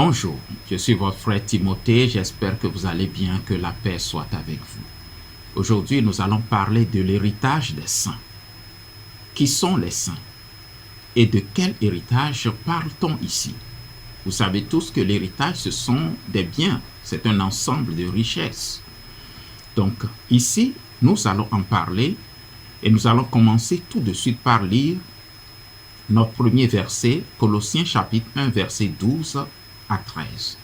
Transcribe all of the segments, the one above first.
Bonjour, je suis votre frère Timothée, j'espère que vous allez bien, que la paix soit avec vous. Aujourd'hui, nous allons parler de l'héritage des saints. Qui sont les saints? Et de quel héritage parle-t-on ici? Vous savez tous que l'héritage, ce sont des biens, c'est un ensemble de richesses. Donc ici, nous allons en parler et nous allons commencer tout de suite par lire notre premier verset, Colossiens chapitre 1, verset 12 à 13.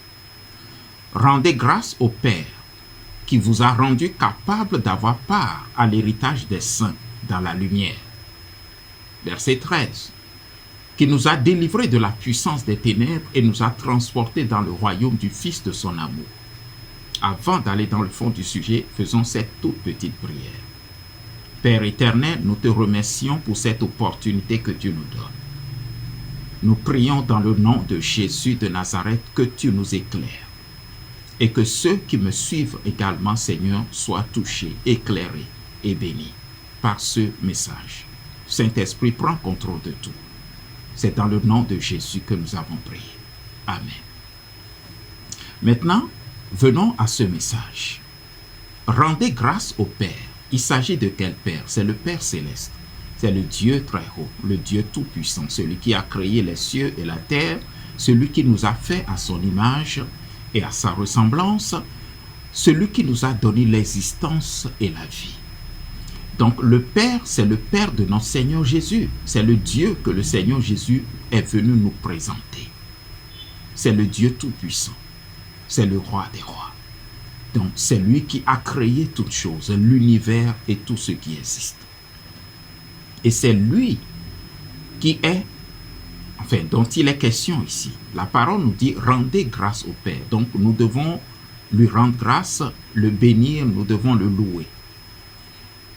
Rendez grâce au Père qui vous a rendu capable d'avoir part à l'héritage des saints dans la lumière. Verset 13. Qui nous a délivrés de la puissance des ténèbres et nous a transportés dans le royaume du Fils de son amour. Avant d'aller dans le fond du sujet, faisons cette toute petite prière. Père éternel, nous te remercions pour cette opportunité que tu nous donnes. Nous prions dans le nom de Jésus de Nazareth que tu nous éclaires et que ceux qui me suivent également, Seigneur, soient touchés, éclairés et bénis par ce message. Saint-Esprit, prends contrôle de tout. C'est dans le nom de Jésus que nous avons prié. Amen. Maintenant, venons à ce message. Rendez grâce au Père. Il s'agit de quel Père? C'est le Père céleste. C'est le Dieu très haut, le Dieu tout-puissant, celui qui a créé les cieux et la terre, celui qui nous a fait à son image et à sa ressemblance, celui qui nous a donné l'existence et la vie. Donc le Père, c'est le Père de notre Seigneur Jésus. C'est le Dieu que le Seigneur Jésus est venu nous présenter. C'est le Dieu tout-puissant. C'est le roi des rois. Donc c'est lui qui a créé toutes choses, l'univers et tout ce qui existe. Et c'est lui qui est, dont il est question ici. La parole nous dit, rendez grâce au Père. Donc nous devons lui rendre grâce, le bénir, nous devons le louer.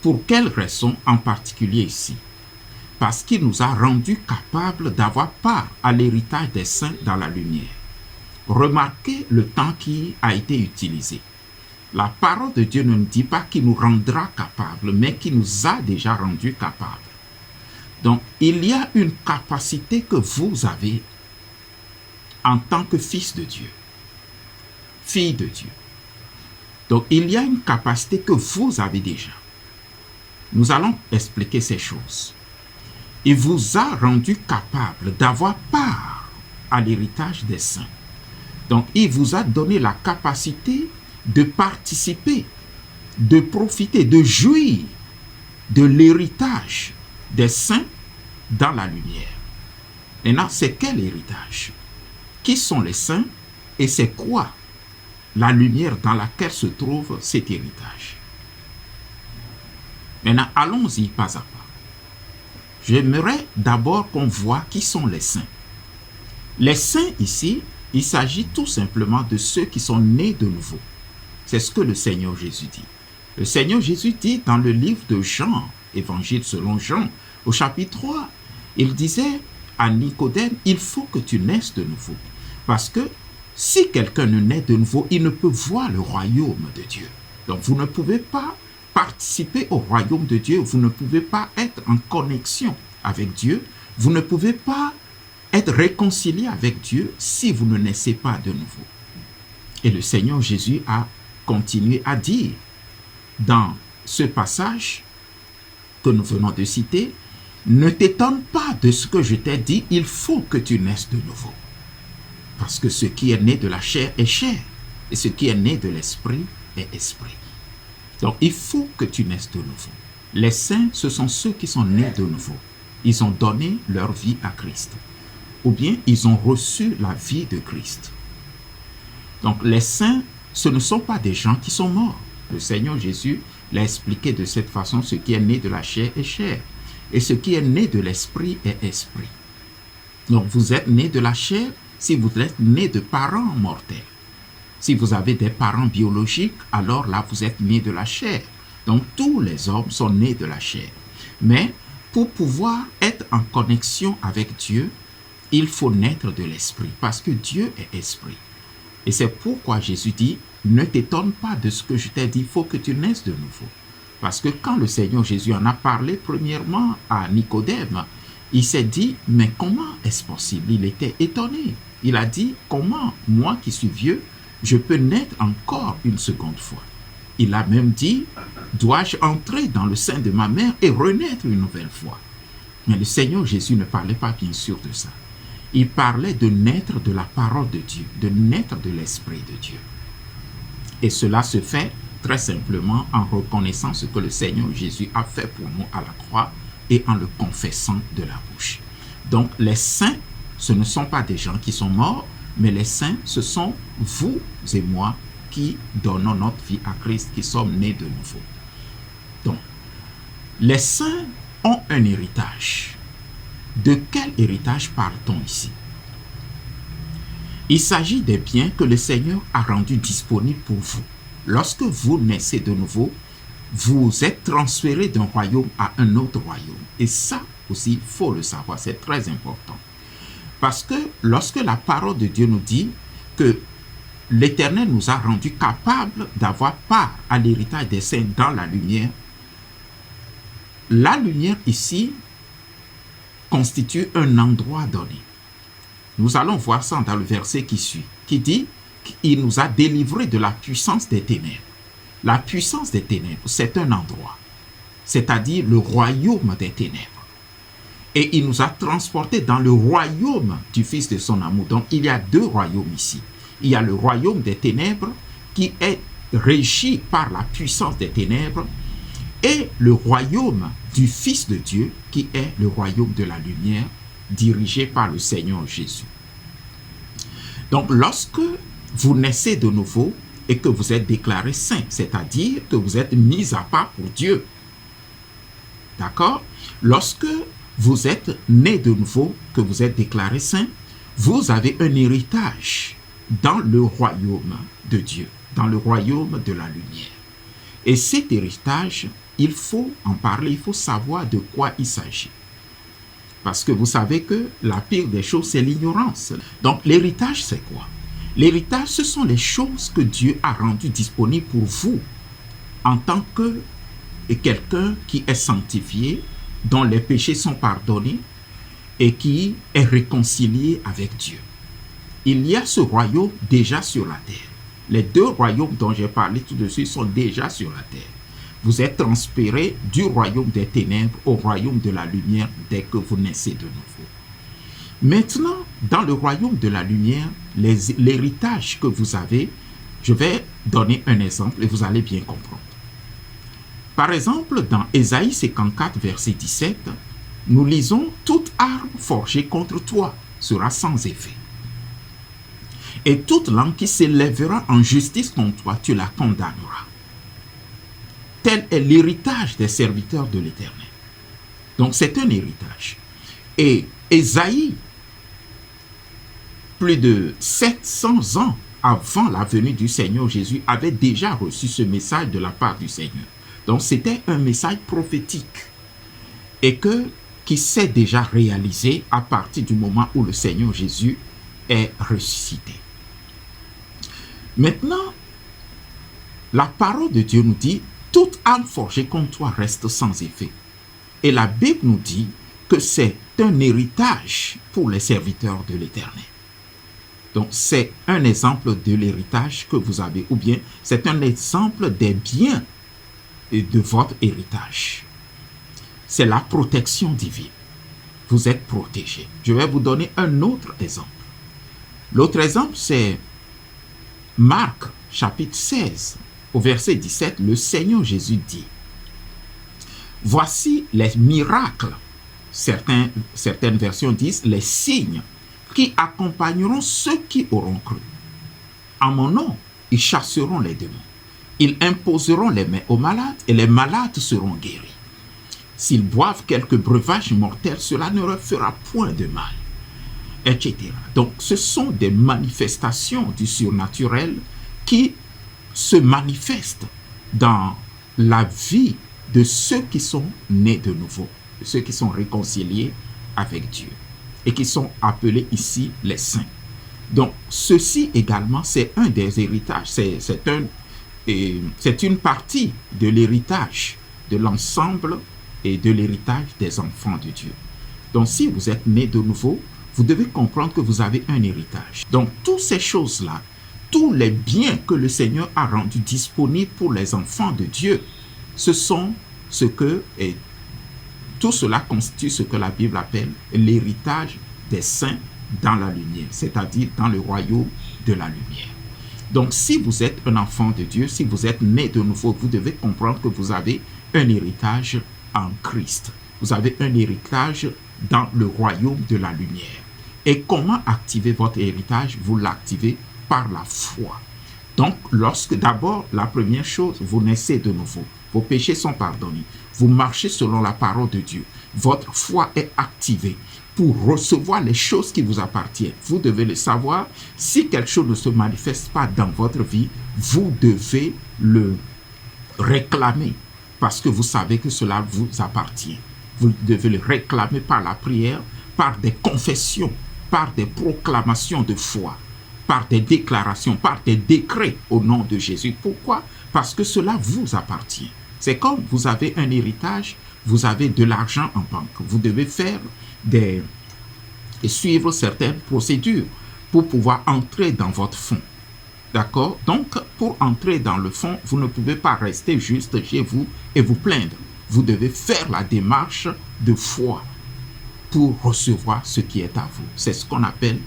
Pour quelle raison en particulier ici? Parce qu'il nous a rendus capables d'avoir part à l'héritage des saints dans la lumière. Remarquez le temps qui a été utilisé. La parole de Dieu ne nous dit pas qu'il nous rendra capables, mais qu'il nous a déjà rendus capables. Donc, il y a une capacité que vous avez en tant que fils de Dieu, fille de Dieu. Donc, il y a une capacité que vous avez déjà. Nous allons expliquer ces choses. Il vous a rendu capable d'avoir part à l'héritage des saints. Donc, il vous a donné la capacité de participer, de profiter, de jouir de l'héritage des saints dans la lumière. Maintenant, c'est quel héritage? Qui sont les saints et c'est quoi la lumière dans laquelle se trouve cet héritage? Maintenant, allons-y pas à pas. J'aimerais d'abord qu'on voit qui sont les saints. Les saints ici, il s'agit tout simplement de ceux qui sont nés de nouveau. C'est ce que le Seigneur Jésus dit. Le Seigneur Jésus dit dans le livre de Jean, Évangile selon Jean, au chapitre 3, il disait à Nicodème, il faut que tu naisses de nouveau. Parce que si quelqu'un ne naît de nouveau, il ne peut voir le royaume de Dieu. Donc vous ne pouvez pas participer au royaume de Dieu, vous ne pouvez pas être en connexion avec Dieu, vous ne pouvez pas être réconcilié avec Dieu si vous ne naissez pas de nouveau. Et le Seigneur Jésus a continué à dire dans ce passage que nous venons de citer, ne t'étonne pas de ce que je t'ai dit, il faut que tu naisses de nouveau. Parce que ce qui est né de la chair est chair, et ce qui est né de l'esprit est esprit. Donc il faut que tu naisses de nouveau. Les saints, ce sont ceux qui sont nés de nouveau. Ils ont donné leur vie à Christ. Ou bien ils ont reçu la vie de Christ. Donc les saints, ce ne sont pas des gens qui sont morts. Le Seigneur Jésus l'a expliqué de cette façon, ce qui est né de la chair est chair. Et ce qui est né de l'esprit est esprit. Donc vous êtes né de la chair si vous êtes né de parents mortels. Si vous avez des parents biologiques, alors là vous êtes né de la chair. Donc tous les hommes sont nés de la chair. Mais pour pouvoir être en connexion avec Dieu, il faut naître de l'esprit, parce que Dieu est esprit. Et c'est pourquoi Jésus dit, ne t'étonne pas de ce que je t'ai dit, il faut que tu naisses de nouveau. Parce que quand le Seigneur Jésus en a parlé premièrement à Nicodème, il s'est dit, mais comment est-ce possible? Il était étonné. Il a dit, comment moi qui suis vieux, je peux naître encore une seconde fois? Il a même dit, dois-je entrer dans le sein de ma mère et renaître une nouvelle fois? Mais le Seigneur Jésus ne parlait pas bien sûr de ça. Il parlait de naître de la parole de Dieu, de naître de l'Esprit de Dieu. Et cela se fait très simplement en reconnaissant ce que le Seigneur Jésus a fait pour nous à la croix et en le confessant de la bouche. Donc les saints, ce ne sont pas des gens qui sont morts, mais les saints, ce sont vous et moi qui donnons notre vie à Christ, qui sommes nés de nouveau. Donc, les saints ont un héritage. De quel héritage parle-t-on ici? Il s'agit des biens que le Seigneur a rendus disponibles pour vous. Lorsque vous naissez de nouveau, vous êtes transféré d'un royaume à un autre royaume. Et ça aussi, il faut le savoir, c'est très important. Parce que lorsque la parole de Dieu nous dit que l'Éternel nous a rendus capables d'avoir part à l'héritage des saints dans la lumière ici constitue un endroit donné. Nous allons voir ça dans le verset qui suit, qui dit qu'il nous a délivrés de la puissance des ténèbres. La puissance des ténèbres, c'est un endroit, c'est-à-dire le royaume des ténèbres. Et il nous a transportés dans le royaume du Fils de son amour. Donc, il y a deux royaumes ici. Il y a le royaume des ténèbres qui est régi par la puissance des ténèbres et le royaume du Fils de Dieu qui est le royaume de la lumière dirigé par le Seigneur Jésus. Donc, lorsque vous naissez de nouveau et que vous êtes déclaré saint, c'est-à-dire que vous êtes mis à part pour Dieu, d'accord? Lorsque vous êtes né de nouveau, que vous êtes déclaré saint, vous avez un héritage dans le royaume de Dieu, dans le royaume de la lumière. Et cet héritage, il faut en parler, il faut savoir de quoi il s'agit. Parce que vous savez que la pire des choses, c'est l'ignorance. Donc l'héritage, c'est quoi? L'héritage, ce sont les choses que Dieu a rendues disponibles pour vous en tant que quelqu'un qui est sanctifié, dont les péchés sont pardonnés et qui est réconcilié avec Dieu. Il y a ce royaume déjà sur la terre. Les deux royaumes dont j'ai parlé tout de suite sont déjà sur la terre. Vous êtes transféré du royaume des ténèbres au royaume de la lumière dès que vous naissez de nouveau. Maintenant, dans le royaume de la lumière, l'héritage que vous avez, je vais donner un exemple et vous allez bien comprendre. Par exemple, dans Ésaïe 54, verset 17, nous lisons « Toute arme forgée contre toi sera sans effet. Et toute langue qui s'élèvera en justice contre toi, tu la condamneras. » Tel est l'héritage des serviteurs de l'Éternel. Donc c'est un héritage. Et Ésaïe, plus de 700 ans avant la venue du Seigneur Jésus, avait déjà reçu ce message de la part du Seigneur. Donc c'était un message prophétique et qui s'est déjà réalisé à partir du moment où le Seigneur Jésus est ressuscité. Maintenant, la parole de Dieu nous dit « Toute arme forgée contre toi reste sans effet ». Et la Bible nous dit que c'est un héritage pour les serviteurs de l'Éternel. Donc c'est un exemple de l'héritage que vous avez, ou bien c'est un exemple des biens de votre héritage. C'est la protection divine. Vous êtes protégé. Je vais vous donner un autre exemple. L'autre exemple, c'est Marc, chapitre 16, au verset 17, le Seigneur Jésus dit « Voici les miracles, certaines versions disent les signes, qui accompagneront ceux qui auront cru. En mon nom, ils chasseront les démons. Ils imposeront les mains aux malades et les malades seront guéris. S'ils boivent quelques breuvages mortels, cela ne leur fera point de mal. » Etc. Donc, ce sont des manifestations du surnaturel qui se manifestent dans la vie de ceux qui sont nés de nouveau, de ceux qui sont réconciliés avec Dieu et qui sont appelés ici les saints. Donc, ceci également, c'est un des héritages, c'est une partie de l'héritage de l'ensemble et de l'héritage des enfants de Dieu. Donc, si vous êtes nés de nouveau, vous devez comprendre que vous avez un héritage. Donc, toutes ces choses-là, tous les biens que le Seigneur a rendus disponibles pour les enfants de Dieu, ce sont ce que, et tout cela constitue ce que la Bible appelle l'héritage des saints dans la lumière, c'est-à-dire dans le royaume de la lumière. Donc, si vous êtes un enfant de Dieu, si vous êtes né de nouveau, vous devez comprendre que vous avez un héritage en Christ. Vous avez un héritage dans le royaume de la lumière. Et comment activer votre héritage? Vous l'activez par la foi. Donc, d'abord, la première chose, vous naissez de nouveau. Vos péchés sont pardonnés. Vous marchez selon la parole de Dieu. Votre foi est activée pour recevoir les choses qui vous appartiennent. Vous devez le savoir. Si quelque chose ne se manifeste pas dans votre vie, vous devez le réclamer parce que vous savez que cela vous appartient. Vous devez le réclamer par la prière, par des confessions, par des proclamations de foi, par des déclarations, par des décrets au nom de Jésus. Pourquoi? Parce que cela vous appartient. C'est comme vous avez un héritage, vous avez de l'argent en banque. Vous devez faire et suivre certaines procédures pour pouvoir entrer dans votre fonds. D'accord? Donc, pour entrer dans le fonds, vous ne pouvez pas rester juste chez vous et vous plaindre. Vous devez faire la démarche de foi pour recevoir ce qui est à vous. C'est ce qu'on appelle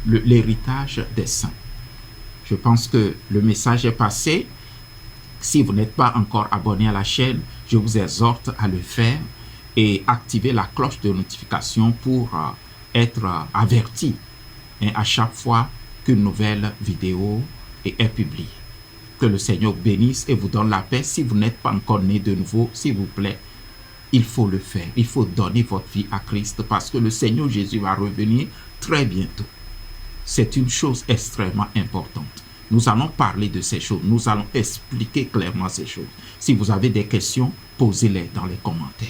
l'héritage des saints. Je pense que le message est passé. Si vous n'êtes pas encore abonné à la chaîne, je vous exhorte à le faire et activer la cloche de notification pour être averti à chaque fois qu'une nouvelle vidéo est publiée. Que le Seigneur bénisse et vous donne la paix. Si vous n'êtes pas encore né de nouveau, s'il vous plaît, il faut le faire. Il faut donner votre vie à Christ parce que le Seigneur Jésus va revenir très bientôt. C'est une chose extrêmement importante. Nous allons parler de ces choses. Nous allons expliquer clairement ces choses. Si vous avez des questions, posez-les dans les commentaires.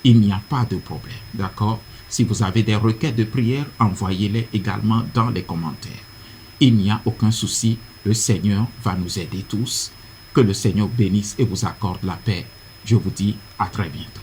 Il n'y a pas de problème, d'accord? Si vous avez des requêtes de prière, envoyez-les également dans les commentaires. Il n'y a aucun souci. Le Seigneur va nous aider tous. Que le Seigneur bénisse et vous accorde la paix. Je vous dis à très bientôt.